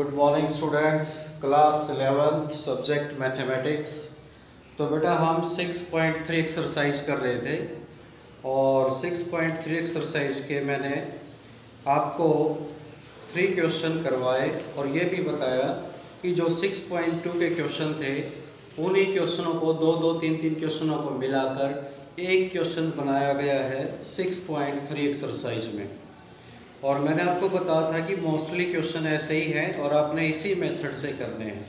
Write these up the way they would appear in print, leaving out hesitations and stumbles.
Good morning students, class 11 subject mathematics. तो बेटा हम 6.3 एक्सरसाइज कर रहे थे और 6.3 एक्सरसाइज के मैंने आपको 3 क्वेश्चन करवाए और ये भी बताया कि जो 6.2 के क्वेश्चन थे उन्हीं क्वेश्चनों को दो तीन क्वेश्चनों को मिलाकर एक क्वेश्चन बनाया गया है 6.3 एक्सरसाइज में। और मैंने आपको बताया था कि मोस्टली क्वेश्चन ऐसे ही हैं और आपने इसी मेथड से करने हैं।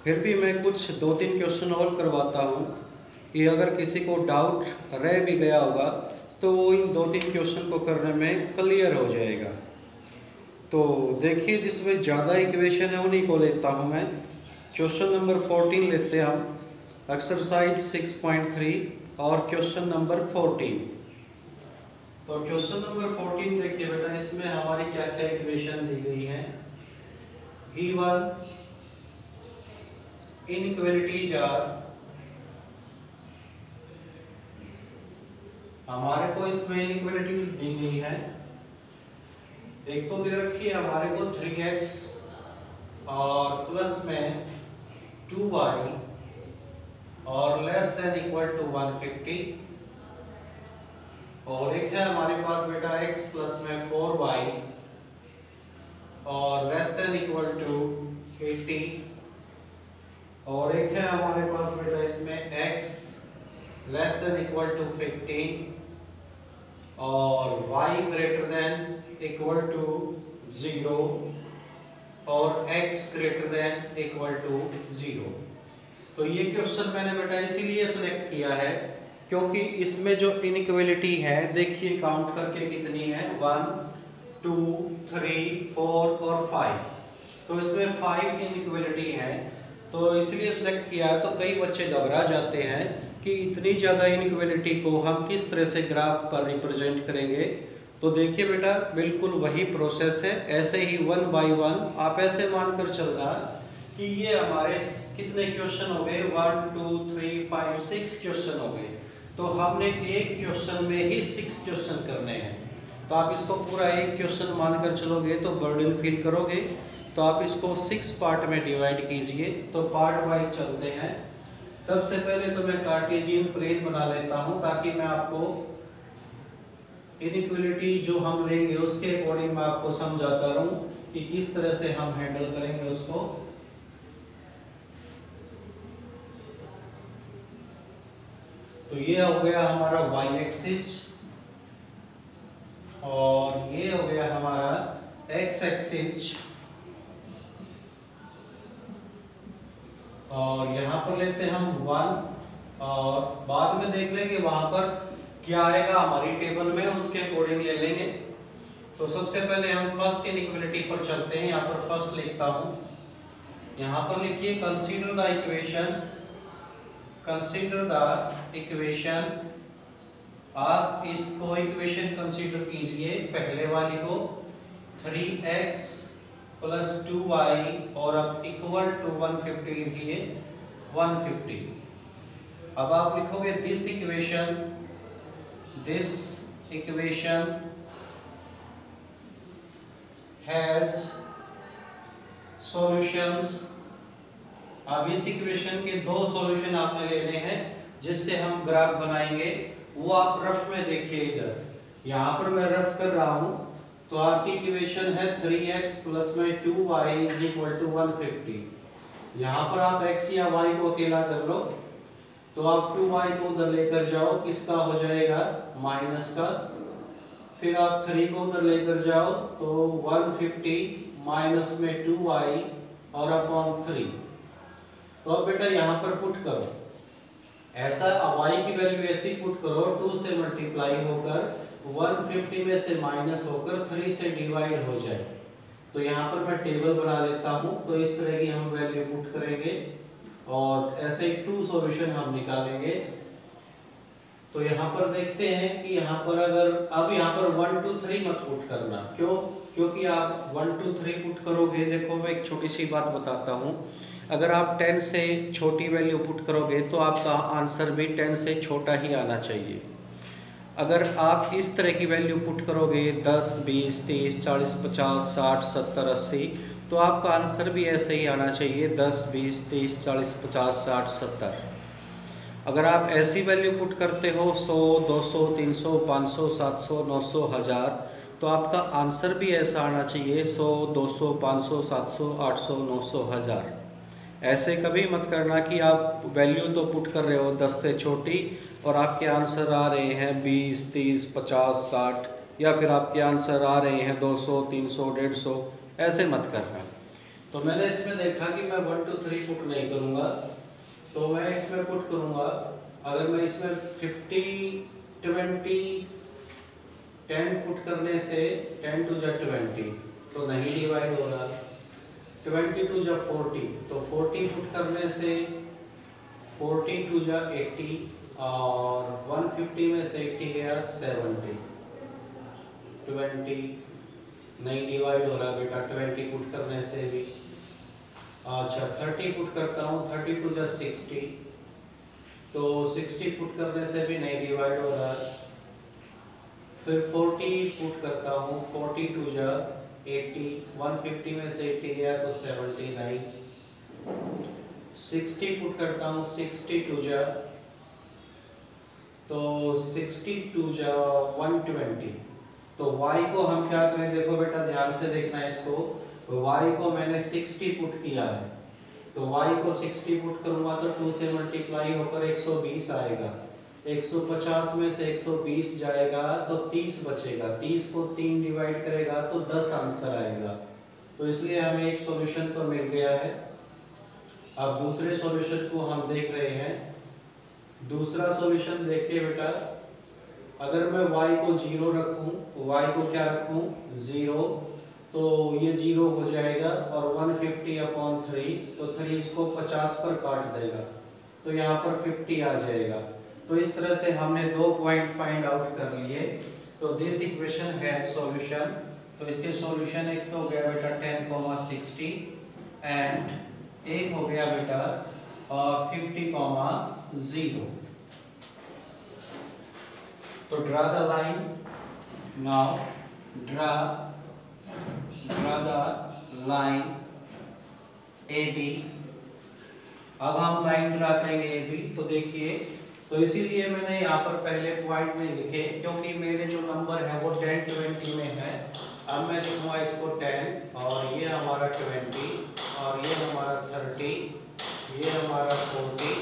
फिर भी मैं कुछ 2-3 क्वेश्चन और करवाता हूँ कि अगर किसी को डाउट रह भी गया होगा तो वो इन 2-3 क्वेश्चन को करने में क्लियर हो जाएगा। तो देखिए, जिसमें ज़्यादा इक्वेशन है उन्हीं को लेता हूँ मैं। क्वेश्चन नंबर 14 लेते हैं हम, एक्सरसाइज 6.3 और क्वेश्चन नंबर 14। तो क्वेश्चन नंबर 14 देखिए बेटा, इसमें हमारी क्या क्या इक्वेशन दी गई है। गिवन इनइक्वालिटीज आर, हमारे को इसमें इनइक्वालिटीज दी गई है। एक तो दे रखी है हमारे को 3x और प्लस में 2y और लेस देन इक्वल टू 150, और एक है हमारे पास बेटा x प्लस में 4y और लेस देन इक्वल टू 80, और एक है हमारे पास बेटा इसमें x less than equal to 15 और y greater than equal to 0 और x greater than equal to 0। तो ये क्वेश्चन मैंने बेटा इसीलिए सिलेक्ट किया है क्योंकि इसमें जो इनइक्वालिटी है देखिए काउंट करके कितनी है, 1 2 3 4 और 5। तो इसमें 5 इनइक्वालिटी है, तो इसलिए सिलेक्ट किया। तो कई बच्चे घबरा जाते हैं कि इतनी ज़्यादा इनइक्वालिटी को हम किस तरह से ग्राफ पर रिप्रेजेंट करेंगे। तो देखिए बेटा, बिल्कुल वही प्रोसेस है। ऐसे ही 1 बाई 1 आप ऐसे मानकर चल रहा कि ये हमारे कितने क्वेश्चन हो गए, 1 2 3 5 6 क्वेश्चन हो गए। तो हमने एक क्वेश्चन में ही 6 क्वेश्चन करने हैं। तो आप इसको पूरा एक क्वेश्चन मानकर चलोगे तो बर्डन फील करोगे। तो आप इसको 6 पार्ट में डिवाइड कीजिए। तो पार्ट वाइज चलते हैं। सबसे पहले तो मैं कार्टेशियन प्लेन बना लेता हूं ताकि मैं आपको इनइक्वालिटी जो हम लेंगे उसके अकॉर्डिंग मैं आपको समझाता रहूं कि किस तरह से हम हैंडल करेंगे उसको। तो ये हो गया हमारा y एक्सिस और ये हो गया हमारा x एक्सिस, और यहाँ पर लेते हैं हम 1 और बाद में देख लेंगे वहां पर क्या आएगा हमारी टेबल में, उसके अकॉर्डिंग ले लेंगे। तो सबसे पहले हम फर्स्ट इनइक्वालिटी पर चलते हैं। यहाँ पर फर्स्ट लिखता हूं, यहाँ पर लिखिए consider the equation, consider the equation. आप इसको इक्वेशन कंसीडर कीजिए पहले वाली को, 3x प्लस 2y और अब इक्वल टू 150 लिखिए, 150। अब आप लिखोगे दिस इक्वेशन हैज सॉल्यूशंस। अब इस इक्वेशन के 2 सॉल्यूशन आपने लेने हैं जिससे हम ग्राफ बनाएंगे। वो आप रफ में देखिए, इधर यहाँ पर मैं रफ कर रहा हूँ। तो आपकी इक्वेशन है 3x प्लस में 2y इज इक्वल टू 150। यहाँ पर आप x या y को अकेला कर लो। तो आप 2y को उधर लेकर जाओ, किसका हो जाएगा, माइनस का। फिर आप 3 को उधर लेकर जाओ तो 150 माइनस में 2y और अपॉन 3। तो अब बेटा यहाँ पर पुट करो, ऐसा y की वैल्यू ऐसी पुट करो, 2 से मल्टीप्लाई होकर 150 में से माइनस होकर 3 से डिवाइड हो जाए। तो यहाँ पर मैं टेबल बना लेता हूँ। तो इस तरह की हम वैल्यू पुट करेंगे और ऐसे 2 सॉल्यूशन हम निकालेंगे। तो यहाँ पर देखते हैं कि यहाँ पर अगर अब यहाँ पर 1 2 3 मत पुट करना, क्यों? क्योंकि आप 1 2 3 पुट करोगे, देखो मैं एक छोटी सी बात बताता हूँ, अगर आप 10 से छोटी वैल्यू पुट करोगे तो आपका आंसर भी 10 से छोटा ही आना चाहिए। अगर आप इस तरह की वैल्यू पुट करोगे 10, 20, 30, 40, 50, 60, 70, 80, तो आपका आंसर भी ऐसे ही आना चाहिए 10, 20, 30, 40, 50, 60, 70। अगर आप ऐसी वैल्यू पुट करते हो 100, 200, 300, 500, 700, 900, 1000, तो आपका आंसर भी ऐसा आना चाहिए 100, 200, 500, 700, 800, 900, 1000। ऐसे कभी मत करना कि आप वैल्यू तो पुट कर रहे हो 10 से छोटी और आपके आंसर आ रहे हैं 20, 30, 50, 60, या फिर आपके आंसर आ रहे हैं 200, 300, 150। ऐसे मत करना। तो मैंने इसमें देखा कि मैं 1, 2, 3 पुट नहीं करूँगा, तो मैं इसमें पुट करूँगा। अगर मैं इसमें 50, 20, 10 पुट करने से 10 टू जा 20 तो नहीं डिवाइड होगा। 20 टू जा 40 तो 40 पुट करने से 40 टू जा 80 और 150 में से 80 गया 70। 20 नहीं डिवाइड हो रहा बेटा 20 पुट करने से भी। अच्छा 30 पुट करता हूँ 30 टू जा 60 तो 60 पुट करने से भी नहीं डिवाइड हो रहा। फिर 40 पुट करता हूँ 40 टू जा 80, 150 में से 80 गया तो 79। 60 पुट करता हूँ 60 टू जा तो 60 टू जा 120। तो y को हम क्या करें, देखो बेटा ध्यान से देखना है इसको। तो y को मैंने 60 पुट किया है, तो y को 60 पुट करूंगा तो 2 से मल्टीप्लाई होकर 120 आएगा। 150 में से 120 जाएगा तो 30 बचेगा। 30 को 3 डिवाइड करेगा तो 10 आंसर आएगा। तो इसलिए हमें एक सॉल्यूशन तो मिल गया है। अब दूसरे सॉल्यूशन को हम देख रहे हैं। दूसरा सॉल्यूशन देखिए बेटा, अगर मैं y को 0 रखूं, y को क्या रखूं 0, तो ये 0 हो जाएगा और 150/3 तो 3 इसको 50 पर काट देगा तो यहाँ पर 50 आ जाएगा। तो इस तरह से हमने 2 पॉइंट फाइंड आउट कर लिए। तो दिस इक्वेशन हैज सॉल्यूशन। तो इसके सॉल्यूशन एक तो हो गया बेटा 10,60 एंड एक हो गया बेटा 50,0। तो draw the line now, draw the line AB। अब हम लाइन ड्रा करेंगे AB। तो देखिए, तो इसीलिए मैंने यहाँ पर पहले पॉइंट में लिखे क्योंकि मेरे जो नंबर है वो 10, 20 में है। अब मैं लिखूंगा इसको 10 और ये हमारा 20 और ये हमारा 30, ये हमारा 40,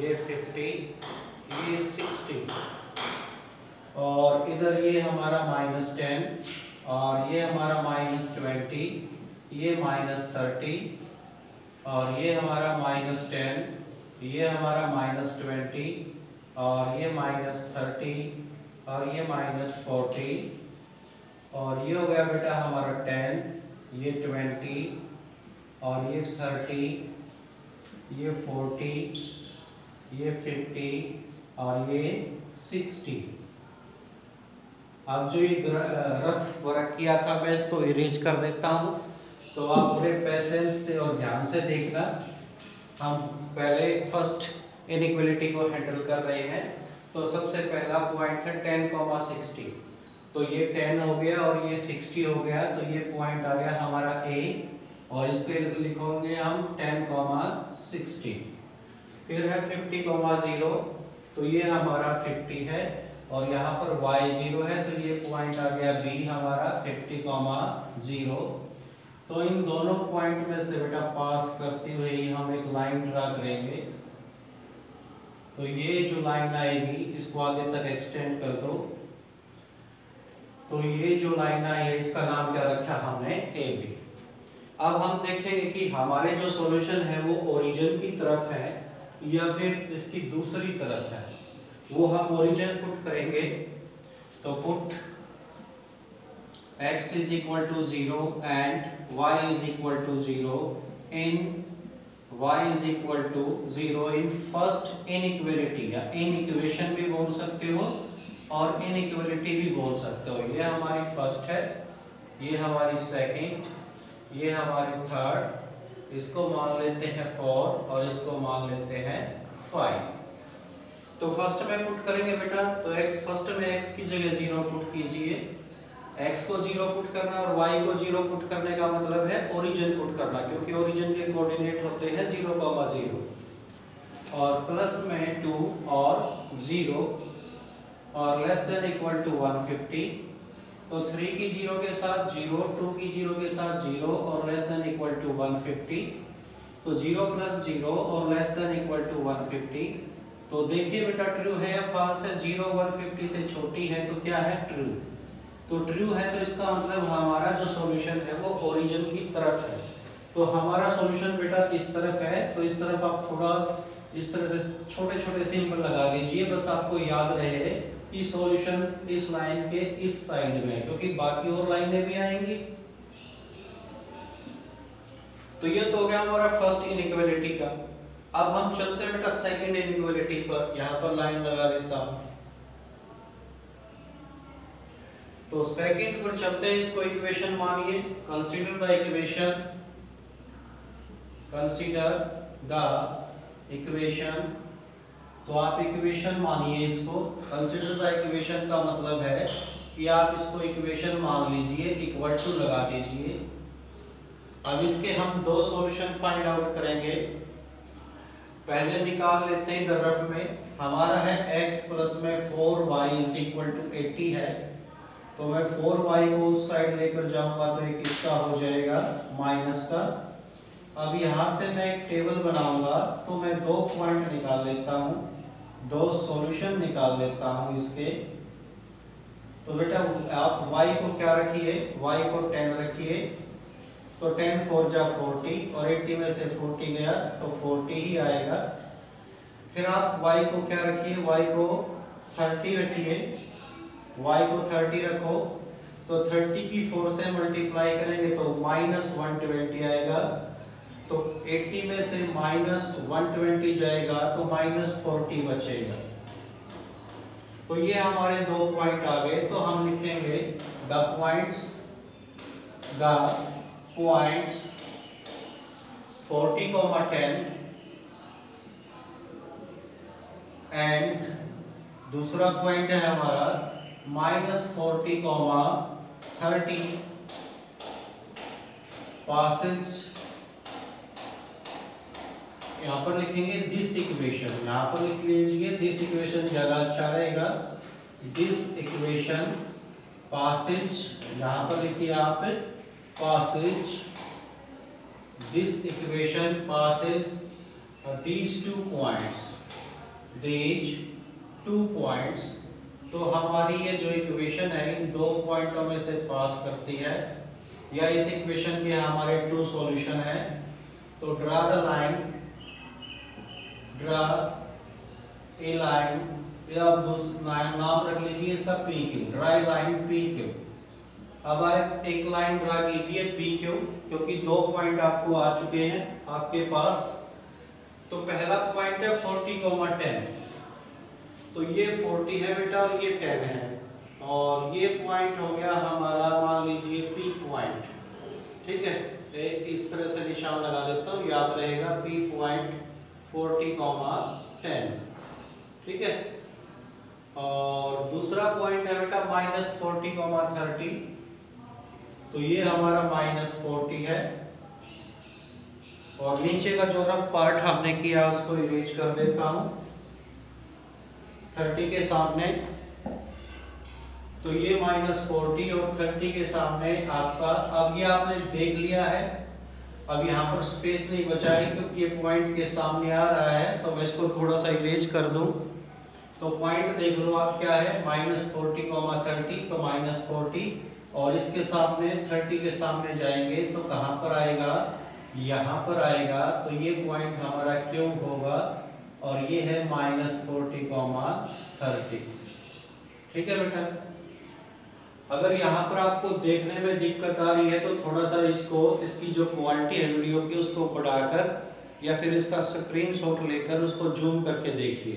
ये 50, ये 60 और इधर ये हमारा -10 और ये हमारा -20, ये -30 और ये हमारा -10, ये हमारा -20 और ये -30 और ये -40 और ये हो गया बेटा हमारा 10, ये 20 और ये 30, ये 40, ये 50 और ये 60। अब जो ये रफ वर्क किया था मैं इसको इरेज कर देता हूँ। तो आप बड़े पेशेंस से और ध्यान से देखना। हम पहले फर्स्ट इनइक्वालिटी को हैंडल कर रहे हैं। तो सबसे पहला पॉइंट है 10,60। तो ये 10 हो गया और ये 60 हो गया, तो ये पॉइंट आ गया हमारा A और इसके लिखोगे हम 10,60। फिर है 50,0, तो ये हमारा 50 है और यहाँ पर y0 है, तो ये पॉइंट आ गया B हमारा 50,0। तो इन दोनों पॉइंट में से बेटा पास करते हुए हम एक लाइन ड्रा करेंगे। तो ये जो लाइन आएगी इसको आगे तक एक्सटेंड कर दो। तो ये जो लाइन आई है इसका नाम क्या रखा हमने AB। अब हम देखेंगे कि हमारे जो सॉल्यूशन है वो ओरिजिन की तरफ है या फिर इसकी दूसरी तरफ है। वो हम ओरिजिन पुट करेंगे। तो put x is equal to 0 and y is equal to 0 in y is equal to 0 in first inequality, या इनइक्वेशन भी बोल सकते हो और इनइक्वालिटी भी बोल सकते हो। ये हमारी फर्स्ट है, ये हमारी सेकंड, ये हमारी थर्ड, इसको मान लेते हैं 4 और इसको मान लेते हैं 5। तो फर्स्ट में पुट करेंगे बेटा, तो x फर्स्ट में x की जगह 0 पुट कीजिए। x को 0 पुट करना और y को 0 पुट करने का मतलब है ओरिजिन पुट करना, क्योंकि ओरिजिन के कोऑर्डिनेट होते हैं 0, 0 और प्लस में 2 और 0 और लेस देन इक्वल टू 150। तो 3 की 0 के साथ 0, 2 की 0 के साथ 0 और लेस देन इक्वल टू 150। तो 0 प्लस 0 और लेस देन इक्वल टू 150। तो देखिए बेटा ट्रू है या फॉल्स है? 0 150 से छोटी है तो क्या है? ट्रू। तो ट्रू है तो इसका मतलब हमारा जो सॉल्यूशन है वो ओरिजिन की तरफ है। तो हमारा सॉल्यूशन बेटा इस तरफ है, तो इस तरफ आप थोड़ा इस तरह से छोटे छोटे सिंबल लगा लीजिए, बस आपको याद रहे कि सॉल्यूशन इस लाइन के इस साइड में, क्योंकि बाकी और लाइनें भी आएंगी। तो ये तो हो गया हमारा फर्स्ट इनइक्वालिटी का। अब हम चलते हैं बेटा सेकंड इनइक्वालिटी पर, यहां पर लाइन लगा देता हूं। तो सेकंड पर चलते हैं, इसको इक्वेशन मानिए। Consider the equation, consider the equation. तो आप इक्वेशन मानिए इसको। कंसीडर द इक्वेशन का मतलब है कि आप इसको इक्वेशन मान लीजिए, इक्वल टू लगा दीजिए। अब इसके हम दो सॉल्यूशन फाइंड आउट करेंगे। पहले निकाल लेते हैं इधर रफ में, हमारा है x प्लस में 4y इज इक्वल टू 80 है। तो मैं 4y को उस साइड लेकर जाऊंगा तो एक इसका हो जाएगा माइनस का। अब यहाँ से मैं एक टेबल बनाऊंगा, तो मैं दो पॉइंट निकाल लेता हूँ, दो सॉल्यूशन निकाल लेता हूँ इसके। तो बेटा आप y को क्या रखिए? y को 10 रखिए। तो 10 4 जा 40 और 80 में से 40 गया तो 40 ही आएगा। फिर आप y को क्या रखिए? y को 30 रखिए। y को 30 रखो तो 30 की 4 से मल्टीप्लाई करेंगे तो माइनस 120 आएगा। तो 80 में से माइनस 120 जाएगा तो माइनस 40 बचेगा। तो ये हमारे दो पॉइंट आ गए। तो हम लिखेंगे द पॉइंट्स 40, 10 एंड दूसरा पॉइंट है हमारा -40, 30 पासेज। यहाँ पर लिखेंगे दिस इक्वेशन, यहाँ पर लिख लीजिए दिस इक्वेशन ज्यादा अच्छा रहेगा। दिस इक्वेशन पासेज, यहाँ पर लिखिए आप passes, this equation passes these two points. तो हमारी ये जो इक्वेशन है इन दो पॉइंटों में से पास करती है, या इस इक्वेशन के हमारे टू सॉल्यूशन है। तो draw the line, draw a line, या नाम रख लीजिए इसका P Q, draw line P Q. अब आप एक लाइन ड्रा कीजिए पी क्यू, क्योंकि दो पॉइंट आपको आ चुके हैं आपके पास। तो पहला पॉइंट है 40, 10। तो ये 40 है बेटा और ये 10 है, और ये पॉइंट हो गया हमारा मान लीजिए पी पॉइंट। ठीक है, इस तरह से निशान लगा देता हूँ, याद रहेगा पी पॉइंट 40, 10। ठीक है, और दूसरा पॉइंट है बेटा -40, 30। तो ये हमारा -40 है, और नीचे का जो रफ पार्ट हमने किया उसको इरेज कर देता हूं 30 के सामने। तो ये -40 और 30 के सामने आपका, अब ये आपने देख लिया है। अब यहाँ पर स्पेस नहीं बचा है क्योंकि ये पॉइंट के सामने आ रहा है, तो मैं इसको थोड़ा सा इरेज कर दूं। तो पॉइंट देख लो आप क्या है, -40, 30। तो -40 और इसके सामने 30 के सामने जाएंगे तो कहां पर आएगा? यहां पर आएगा। तो ये पॉइंट हमारा क्यों होगा, और ये है -40, 30। ठीक है बेटा, अगर यहाँ पर आपको देखने में दिक्कत आ रही है तो थोड़ा सा इसकी जो क्वालिटी है वीडियो की उसको बढ़ाकर, या फिर इसका स्क्रीनशॉट लेकर उसको जूम करके देखिए।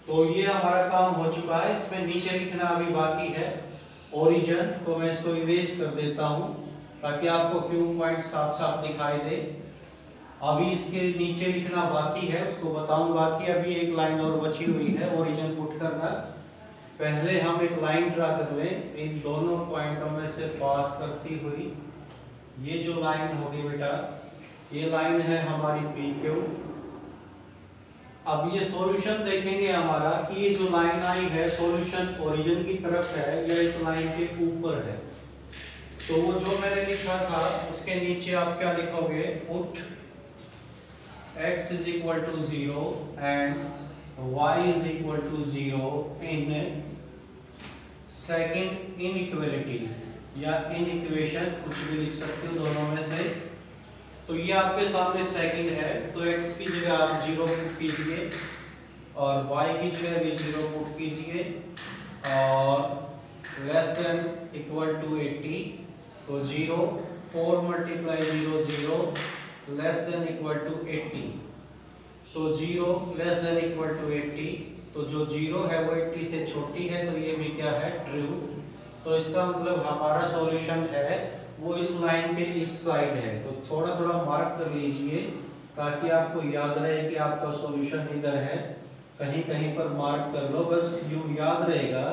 तो ये हमारा काम हो चुका है। इसमें नीचे लिखना अभी बाकी है ओरिजिन, तो मैं इसको इरेज कर देता हूं ताकि आपको क्यू पॉइंट साफ साफ दिखाई दे। अभी इसके नीचे लिखना बाकी है, उसको बताऊंगा कि अभी एक लाइन और बची हुई है ओरिजिन पुट करना। पहले हम एक लाइन ड्रा कर लें इन दोनों पॉइंटों में से पास करती हुई। ये जो लाइन होगी बेटा, ये लाइन है हमारी पी क्यू। अब ये सॉल्यूशन देखेंगे हमारा कि ये जो लाइन आई है सॉल्यूशन ओरिजिन की तरफ है या इस लाइन के ऊपर है। तो वो जो मैंने लिखा था उसके नीचे आप क्या लिखोगे, put x is equal to 0 and y is equal to 0 in second inequality या इनइक्वेशन, कुछ भी लिख सकते हो दोनों में से। तो ये आपके सामने सेकंड है, तो x की जगह आप 0 पुट कीजिए और y की जगह भी 0 पुट कीजिए और लेस देन इक्वल टू 80, तो 0 4 multiply 0 0 less than equal to 80, तो 0 लेस देन इक्वल टू 80, तो जो 0 है वो 80 से छोटी है, तो ये भी क्या है, ट्रू। तो इसका मतलब हमारा सॉल्यूशन है वो इस लाइन के इस साइड है। तो थोड़ा थोड़ा मार्क कर लीजिए ताकि आपको याद रहे कि आपका सॉल्यूशन इधर है। कहीं कहीं पर मार्क कर लो, बस यूं याद रहेगा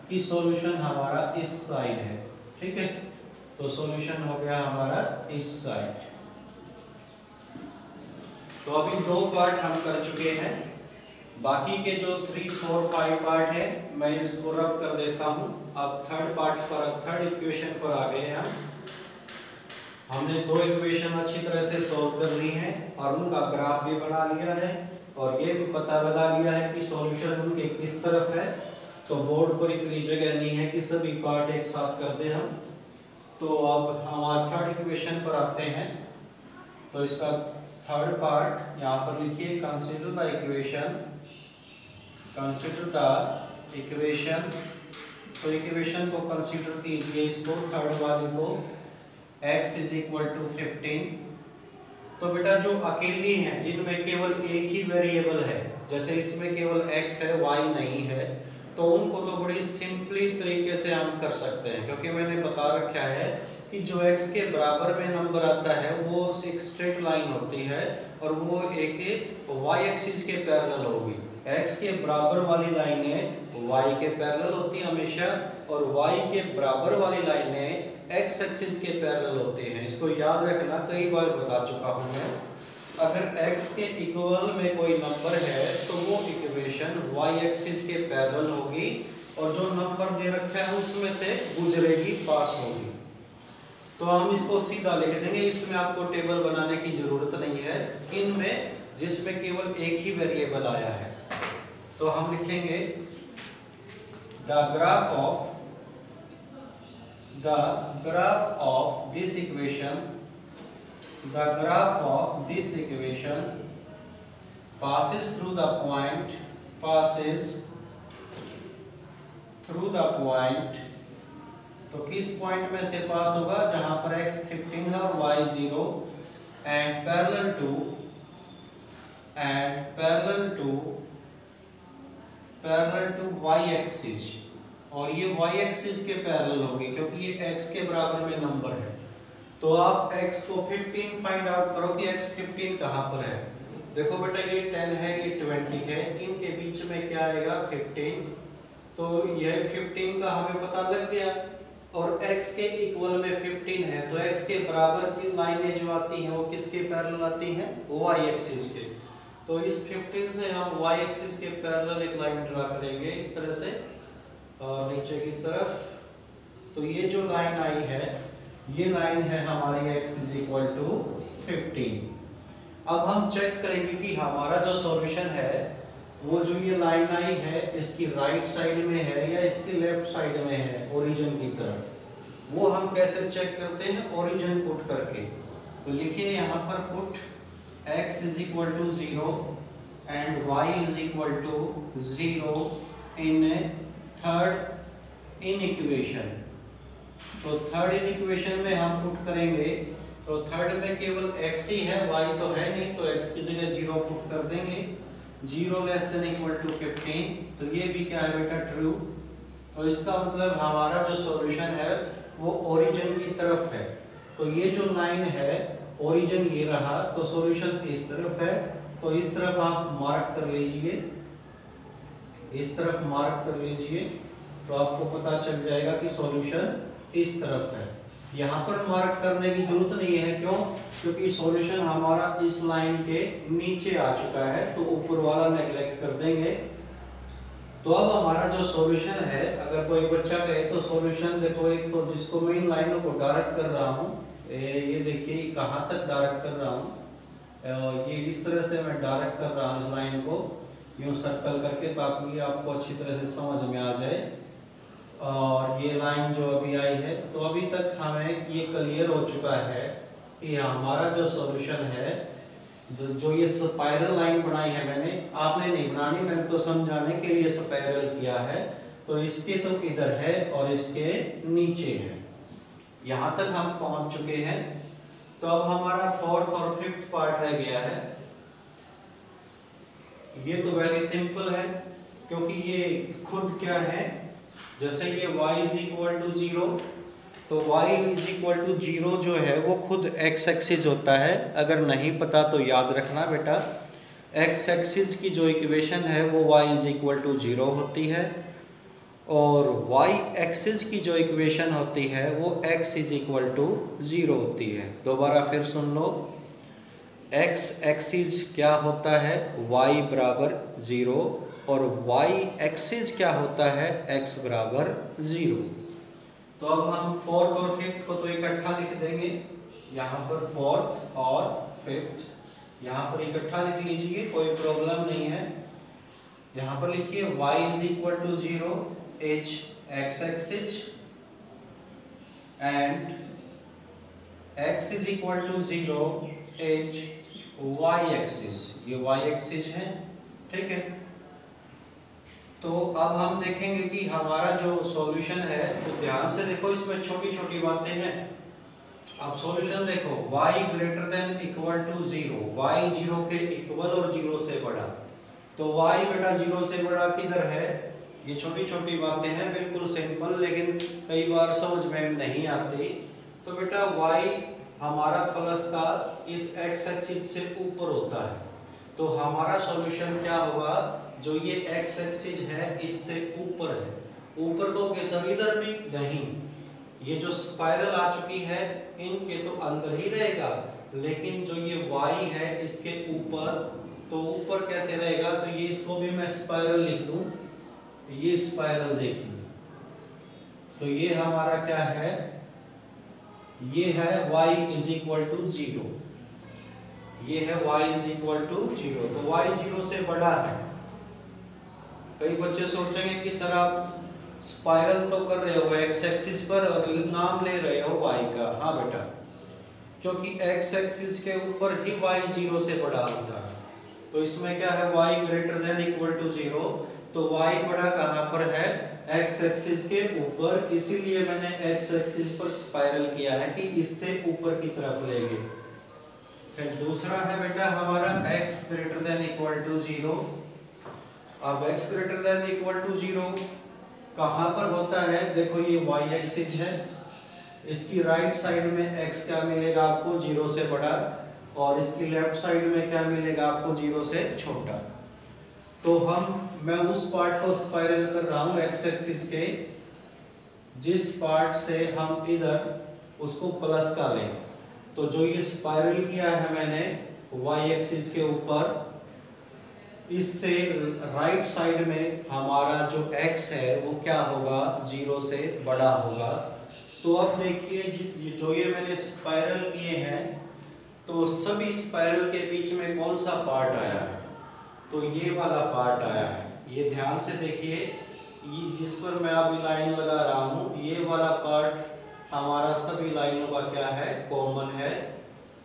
कि सॉल्यूशन हमारा इस साइड है। ठीक है, तो सॉल्यूशन हो गया हमारा इस साइड। तो अभी 2 पार्ट हम कर चुके हैं, बाकी के जो 3 4 5 पार्ट है मैं इसको रब कर देता हूं। अब थर्ड पार्ट पर, थर्ड इक्वेशन पर आ गए हम। हमने 2 इक्वेशन अच्छी तरह से सॉल्व कर ली हैं और उनका ग्राफ भी बना लिया है और ये भी पता लगा लिया है कि सॉल्यूशन उनके किस तरफ है। तो बोर्ड पर इतनी जगह नहीं है कि सभी पार्ट एक साथ कर दें हम। तो अब हमारे थर्ड इक्वेशन पर आते हैं। तो इसका थर्ड पार्ट यहाँ पर लिखिए, consider the equation, consider the equation. तो इक्वेशन को कंसीडर कीजिए, इसको थर्ड वाले को, x इज इक्वल टू 15। तो बेटा जो अकेली हैं जिनमें केवल एक ही वेरिएबल है, जैसे इसमें केवल x है y नहीं है, तो उनको तो बड़ी सिंपली तरीके से हम कर सकते हैं, क्योंकि मैंने बता रखा है कि जो x के बराबर में नंबर आता है वो एक स्ट्रेट लाइन होती है और वो एक y एक्सिस के पैरेलल होगी। x के बराबर वाली लाइनें y के पैरेलल होती है हमेशा और y के बराबर वाली लाइनें x एक्सिस के पैरेलल होते हैं। इसको याद रखना, कई बार बता चुका हूं मैं। अगर x के इक्वल में कोई नंबर है तो वो इक्वेशन y एक्सिस के पैरेलल होगी और जो नंबर दे रखा है उसमें से गुजरेगी, पास होगी। तो हम इसको सीधा लिख देंगे, इसमें आपको टेबल बनाने की जरूरत नहीं है। इनमें जिसमें केवल एक ही वेरिएबल आया है, तो हम लिखेंगे the graph of this equation, the graph of this equation passes through the point, passes through the point। तो किस पॉइंट में से पास होगा, जहां पर x 15 है और y 0, and parallel to y axis, और ये y एक्सिस के पैरेलल होगी क्योंकि ये x के बराबर में नंबर है। तो आप x को 15 फाइंड आउट करो कि x 15 कहाँ पर है। देखो बेटा ये 10 है, ये 20 है, इनके बीच में क्या आएगा, 15। तो ये 15 का हमें पता लग गया और x के इक्वल में 15 है, तो x के बराबर की लाइनें जो आती हैं वो किसके पैरेलल आती हैं, y एक्सिस के। तो इस 15 से हम y एक्सिस के पैरेलल एक लाइन ड्रा करेंगे इस तरह से और नीचे की तरफ। तो ये जो लाइन आई है ये लाइन है हमारी x इज इक्वल टू 15। अब हम चेक करेंगे कि हमारा जो सॉल्यूशन है वो जो ये लाइन आई है इसकी राइट साइड में है या इसकी लेफ्ट साइड में है, ओरिजिन की तरफ। वो हम कैसे चेक करते हैं, ओरिजिन पुट करके। तो लिखिए यहाँ पर put x is equal to 0 and y is equal to 0 in third inequation. तो थर्ड इन इक्वेशन में हम पुट करेंगे, तो थर्ड में केवल x ही है, y तो है नहीं, तो x की जगह 0 पुट कर देंगे। 0 लेस देन इक्वल टू 15, तो ये भी क्या है बेटा, ट्रू। तो इसका मतलब हमारा जो सॉल्यूशन है वो ओरिजिन की तरफ है। तो ये जो लाइन है ओरिजिन ये रहा, तो सॉल्यूशन इस तरफ है, तो इस तरफ आप मार्क कर लीजिए, इस तरफ मार्क कर लीजिए, तो आपको पता चल जाएगा कि सॉल्यूशन इस तरफ है। यहाँ पर मार्क करने की जरूरत नहीं है, क्यों? क्योंकि सॉल्यूशन हमारा इस लाइन के नीचे आ चुका है, तो ऊपर वाला नेग्लेक्ट कर देंगे। तो अब हमारा जो सॉल्यूशन है, अगर कोई बच्चा कहे तो सॉल्यूशन देखो, एक तो जिसको मैं इन लाइनों को डायरेक्ट कर रहा हूँ, ये देखिए कहाँ तक डायरेक्ट कर रहा हूँ, ये इस तरह से मैं डायरेक्ट कर रहा हूँ इस लाइन को यूं सर्कल करके, ताकि आपको अच्छी तरह से समझ में आ जाए। और ये लाइन जो अभी आई है, तो अभी तक हमें ये क्लियर हो चुका है कि हमारा जो सॉल्यूशन है, जो ये स्पाइरल लाइन बनाई है मैंने, आपने नहीं बनानी, मैंने तो समझाने के लिए स्पाइरल किया है, तो इसके तो इधर है और इसके नीचे है। यहाँ तक हम पहुंच चुके हैं। तो अब हमारा फोर्थ और फिफ्थ पार्ट रह गया है। ये तो वेरी सिंपल है, क्योंकि ये खुद क्या है, जैसे ये y इज इक्वल टू 0, तो y इज इक्वल टू 0 जो है वो खुद x एक्सिस होता है। अगर नहीं पता तो याद रखना बेटा, x एक्सिस की जो इक्वेशन है वो y इज इक्वल टू 0 होती है, और y एक्सिस की जो इक्वेशन होती है वो x इज इक्वल टू 0 होती है। दोबारा फिर सुन लो, x एक्सिस क्या होता है, y बराबर 0, और y एक्सिस क्या होता है, x बराबर 0। तो अब हम फोर्थ और फिफ्थ को तो इकट्ठा लिख देंगे, यहाँ पर फोर्थ और फिफ्थ यहाँ पर इकट्ठा लिख लीजिए, कोई प्रॉब्लम नहीं है। यहाँ पर लिखिए y is equal to 0 h x axis and x is equal to 0 h y axis, ये y एक्सिस है, ठीक है। तो अब हम देखेंगे कि हमारा जो सॉल्यूशन है, तो ध्यान से देखो, इसमें छोटी छोटी बातें हैं। अब सॉल्यूशन देखो, y greater than equal to 0, y 0 के इक्वल और 0 से बड़ा, तो y बेटा 0 से बड़ा किधर है? ये छोटी छोटी बातें हैं, बिल्कुल सिंपल, लेकिन कई बार समझ में नहीं आती। तो बेटा y हमारा प्लस का इस x एक्सिस से ऊपर होता है, तो हमारा सॉल्यूशन क्या होगा, जो ये x एक्सिस है इससे ऊपर है। ऊपर तो किस इधर भी नहीं, ये जो स्पाइरल आ चुकी है इनके तो अंदर ही रहेगा, लेकिन जो ये y है इसके ऊपर, तो ऊपर कैसे रहेगा? तो ये इसको भी मैं स्पाइरल लिख दूं, ये स्पाइरल देखिए, तो ये हमारा क्या है, ये है y इज इक्वल टू 0, ये है y इज इक्वल टू 0, तो y 0 से बड़ा है। कई बच्चे सोचेंगे कि सर आप स्पाइरल तो कर रहे हो x एक्सिस पर और नाम ले रहे हो y का। हाँ बेटा, क्योंकि x एक्सिस के ऊपर ही y 0 से बड़ा होता है, तो इसमें क्या है, y greater than equal to 0, तो y बड़ा कहाँ पर है, x एक्सिस के ऊपर, इसीलिए मैंने x एक्सिस पर स्पाइरल किया है कि इससे ऊपर की तरफ लेंगे। फिर दूसरा है बेटा हमारा x greater than equal to 0। अब x greater than equal to 0 कहाँ पर होता है? देखो ये y एक्सिस है, इसकी राइट साइड में x क्या मिलेगा आपको, 0 से बड़ा, और इसकी लेफ्ट साइड में क्या मिलेगा आपको, 0 से छोटा। तो मैं उस पार्ट को स्पाइरल कर रहा हूँ x एक्सिस के, जिस पार्ट से हम इधर उसको प्लस का लें। तो जो ये स्पाइरल किया है मैंने y एक्सिस के ऊपर, इससे राइट साइड में हमारा जो x है वो क्या होगा, 0 से बड़ा होगा। तो अब देखिए जो ये मैंने स्पाइरल किए हैं, तो सभी स्पाइरल के बीच में कौन सा पार्ट आया है, तो ये वाला पार्ट आया है। ये ध्यान से देखिए, ये जिस पर मैं अभी लाइन लगा रहा हूँ, ये वाला पार्ट हमारा सभी लाइनों का क्या है, कॉमन है।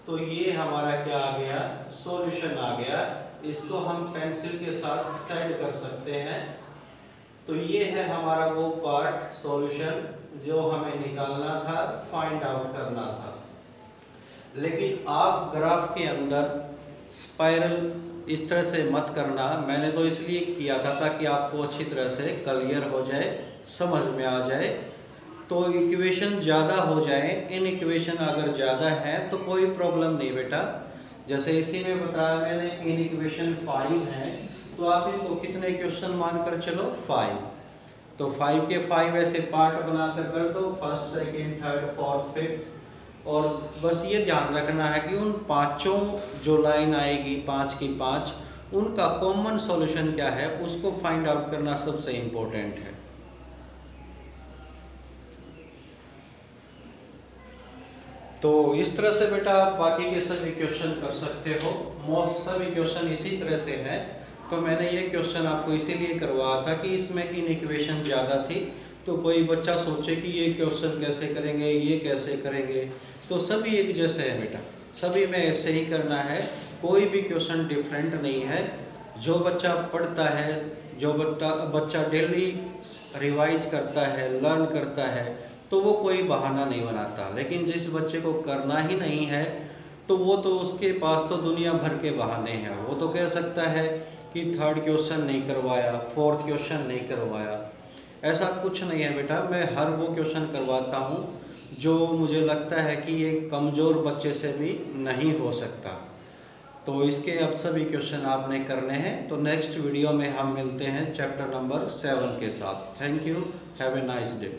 तो ये हमारा क्या आ गया, सॉल्यूशन आ गया। इसको हम पेंसिल के साथ सेट कर सकते हैं। तो ये है हमारा वो पार्ट, सॉल्यूशन, जो हमें निकालना था, फाइंड आउट करना था। लेकिन आप ग्राफ के अंदर स्पाइरल इस तरह से मत करना, मैंने तो इसलिए किया था ताकि आपको अच्छी तरह से क्लियर हो जाए, समझ में आ जाए। तो इक्वेशन ज़्यादा हो जाए, इन इक्वेशन अगर ज़्यादा है तो कोई प्रॉब्लम नहीं बेटा। जैसे इसी में बताया मैंने इन इक्वेशन 5 है, तो आप इनको कितने क्वेश्चन मानकर चलो 5। तो 5 के 5 ऐसे पार्ट बनाकर कर दो, first second third fourth fifth. और बस ये ध्यान रखना है कि उन पांचों जो लाइन आएगी 5 की 5, उनका कॉमन सॉल्यूशन क्या है उसको फाइंड आउट करना सबसे इम्पोर्टेंट है। तो इस तरह से बेटा आप बाकी के सभी क्वेश्चन कर सकते हो। मोस्ट सभी क्वेश्चन इसी तरह से है। तो मैंने ये क्वेश्चन आपको इसीलिए करवाया था कि इसमें इनइक्वेशन ज़्यादा थी, तो कोई बच्चा सोचे कि ये क्वेश्चन कैसे करेंगे, ये कैसे करेंगे। तो सभी एक जैसे है बेटा, सभी में ऐसे ही करना है, कोई भी क्वेश्चन डिफरेंट नहीं है। जो बच्चा पढ़ता है, जो बच्चा डेली रिवाइज करता है, लर्न करता है, तो वो कोई बहाना नहीं बनाता। लेकिन जिस बच्चे को करना ही नहीं है तो वो तो उसके पास तो दुनिया भर के बहाने हैं। वो तो कह सकता है कि थर्ड क्वेश्चन नहीं करवाया, फोर्थ क्वेश्चन नहीं करवाया। ऐसा कुछ नहीं है बेटा, मैं हर वो क्वेश्चन करवाता हूँ जो मुझे लगता है कि ये कमज़ोर बच्चे से भी नहीं हो सकता। तो इसके अब सभी क्वेश्चन आपने करने हैं। तो नेक्स्ट वीडियो में हम मिलते हैं चैप्टर नंबर 7 के साथ। Thank you, have a nice day.